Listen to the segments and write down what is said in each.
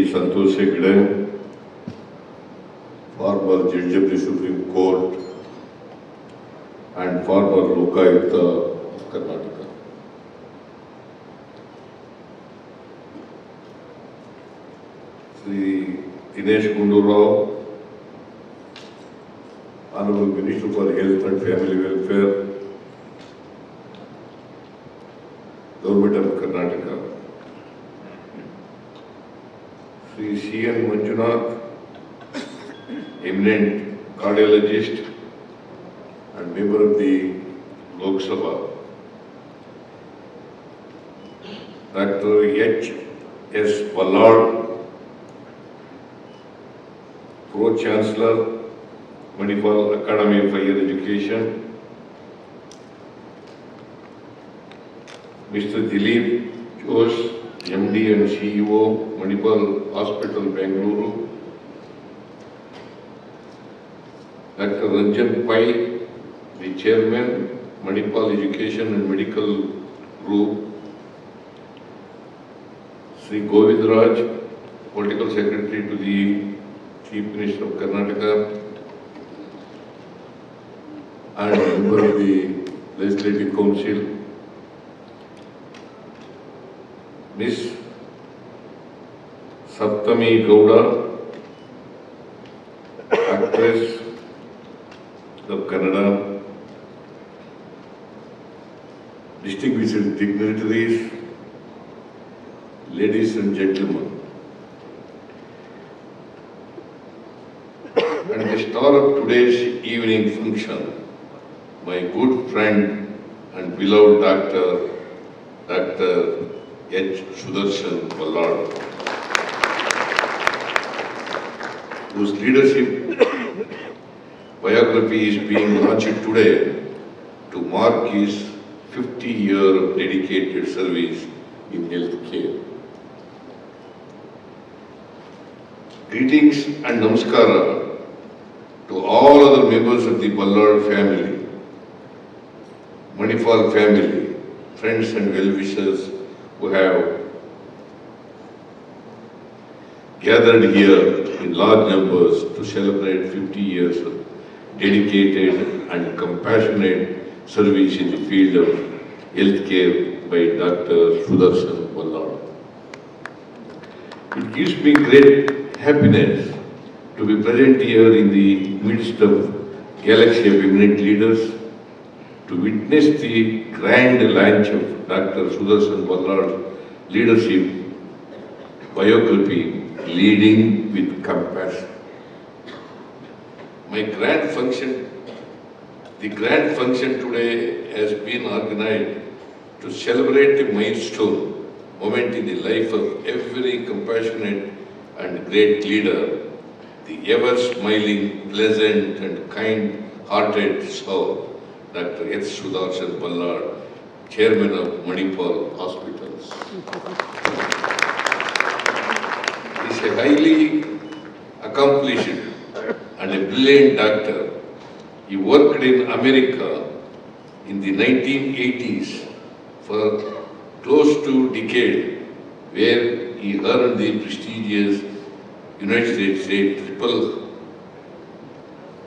Sri Santosh Hegde, former Judge of the Supreme Court and former Lokayukta of Karnataka. Sri Dinesh Gundurao, Honorable Minister for Health and Family Welfare, Government of Karnataka. Sri C.N. Manjunath, eminent cardiologist and member of the Lok Sabha. Dr. H.S. Ballard, Pro-Chancellor, Manipal Academy of Higher Education. Mr. Dilip Josh, MD and CEO, Manipal Hospital, Bengaluru. Dr. Ranjan Pai, the Chairman, Manipal Education and Medical Group. Sri Govind Raj, Political Secretary to the Chief Minister of Karnataka and member of the Legislative Council. Miss Saptami Gowda, actress of Kannada, distinguished dignitaries, ladies and gentlemen, and the star of today's evening function, my good friend and beloved Dr. H. Sudarshan Ballard, whose leadership biography is being launched today to mark his 50 years of dedicated service in healthcare. Greetings and namaskara to all other members of the Ballard family, Manipal family, friends and well-wishers who have gathered here in large numbers to celebrate 50 years of dedicated and compassionate service in the field of healthcare by Dr. Sudarshan Ballard. It gives me great happiness to be present here in the midst of galaxy of eminent leaders to witness the grand launch of Dr. Sudarshan Ballard's leadership biography, Leading with Compassion. The grand function today has been organized to celebrate a milestone moment in the life of every compassionate and great leader, the ever-smiling, pleasant and kind-hearted soul, Dr. H. Sudarshan Ballard, Chairman of Manipal Hospitals. He is a highly accomplished and a brilliant doctor. He worked in America in the 1980s for close to a decade, where he earned the prestigious United States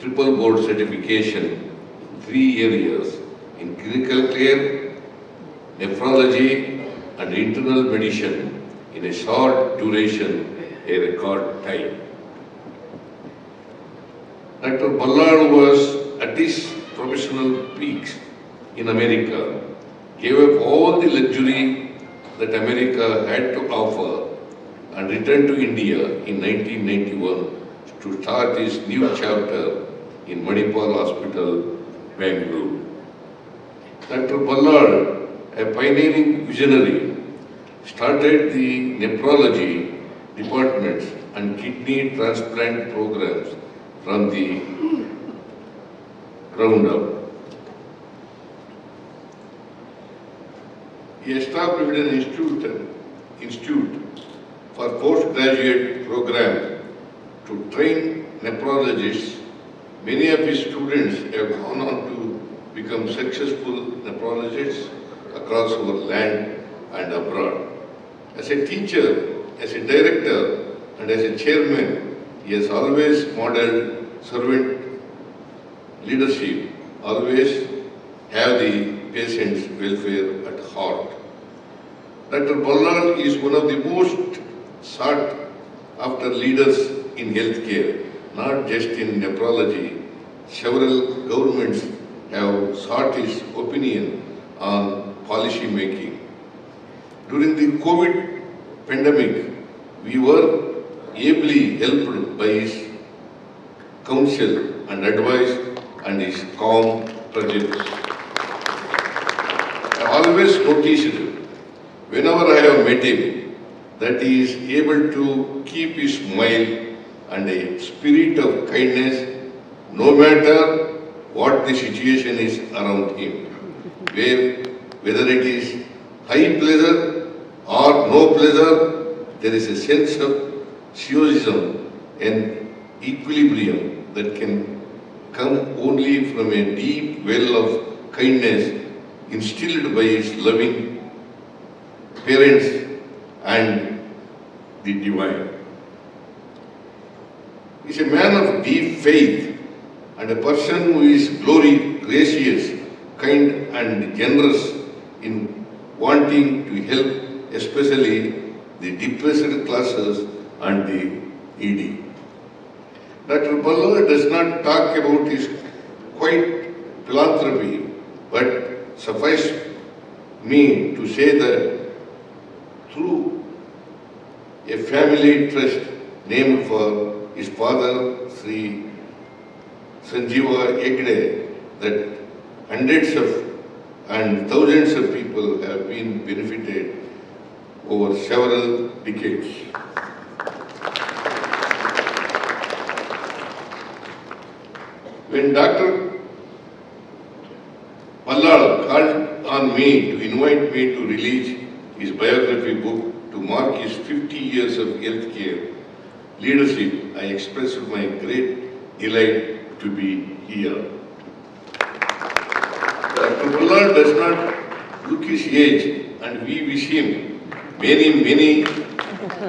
triple board certification in 3 areas in clinical care, nephrology and internal medicine in a short duration, a record time. Dr. Ballard was at his professional peaks in America, gave up all the luxury that America had to offer and returned to India in 1991 to start his new chapter in Manipal Hospital, Bengaluru. Dr. Ballard, a pioneering visionary, started the nephrology departments and kidney transplant programs from the ground up. He established an institute for postgraduate program to train nephrologists. Many of his students have gone on to become successful nephrologists across our land and abroad. As a teacher, as a director, and as a chairman, he has always modeled servant leadership, always have the patient's welfare at heart. Dr. Ballal is one of the most sought after leaders in healthcare, not just in nephrology. Several governments have sought his opinion on policy making. During the COVID pandemic, we were ably helped by his counsel and advice and his calm presence. I always noticed whenever I have met him that he is able to keep his smile and a spirit of kindness no matter what the situation is around him. Whether it is high pleasure or no pleasure, there is a sense of stoicism and equilibrium that can come only from a deep well of kindness instilled by his loving parents and the divine. He is a man of deep faith and a person who is gracious, kind and generous in wanting to help especially the depressed classes and the needy. Dr. Ballal does not talk about his quiet philanthropy, but suffice me to say that through a family trust named for his father, Sri Sanjeeva Hegde, that hundreds of and thousands of people have been benefited over several decades. When Dr. Ballal called on me to invite me to release his biography book to mark his 50 years of healthcare leadership, I expressed my great delight to be here. Dr. Ballal does not look his age, and we wish him many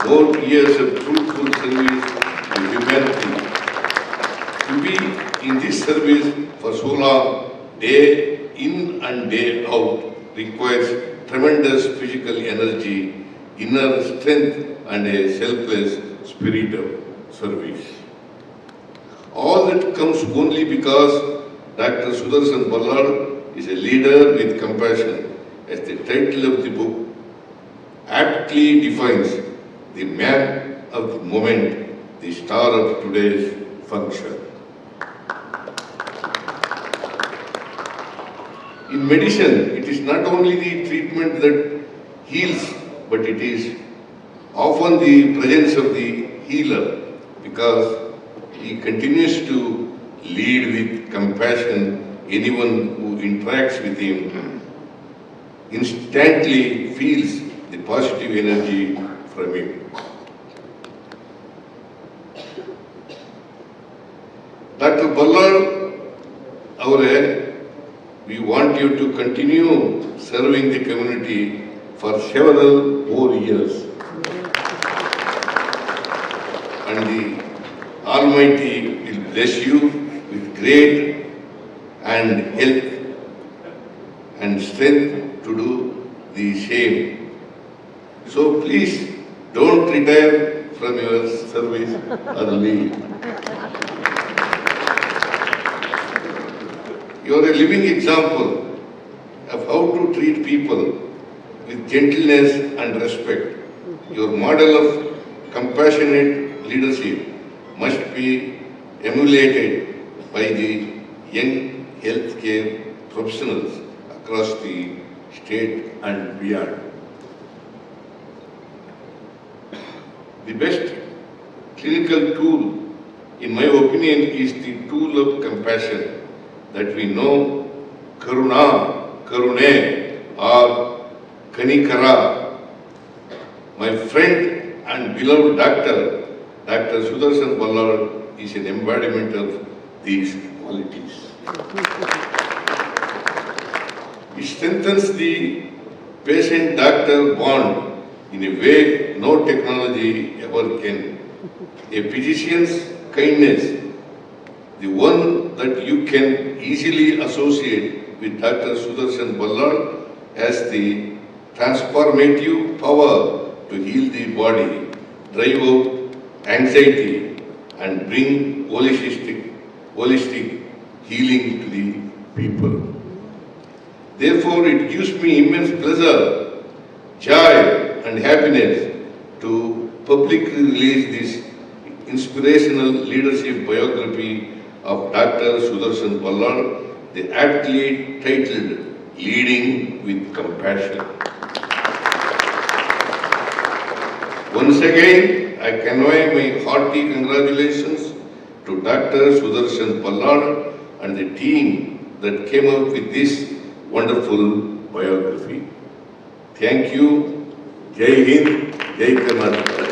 more years of fruitful service to humanity. To be in this service for so long, day in and day out, requires tremendous physical energy, inner strength, and a selfless spirit of service. All that comes only because Dr. Sudarshan Ballal is a leader with compassion, as the title of the book aptly defines the man of the moment, the star of today's function. In medicine, it is not only the treatment that heals, but it is often the presence of the healer, because he continues to lead with compassion. Anyone who interacts with him instantly feels the positive energy from him. Dr. Ballal, we want you to continue serving the community for several more years. And the Almighty will bless you with great and health and strength to do the same. So please don't retire from your service early. You are a living example of how to treat people with gentleness and respect. Your model of compassionate leadership must be emulated by the young healthcare professionals across the state and beyond. The best clinical tool, in my opinion, is the tool of compassion that we know, Karuna, Karune, or Kanikara. My friend and beloved Dr. Sudarshan Ballal is an embodiment of these qualities. It strengthens the patient-doctor bond in a way no technology ever can A physician's kindness, the one that you can easily associate with Dr. Sudarshan Ballad, has the transformative power to heal the body, drive out anxiety, and bring holistic healing to the people. Therefore, it gives me immense pleasure, joy, and happiness to publicly release this inspirational leadership biography of Dr. Sudarshan Ballad, the aptly titled Leading with Compassion. Once again, I convey my hearty congratulations to Dr. Sudarshan Ballad and the team that came up with this wonderful biography. Thank you. Jai Hind, Jai Karnataka.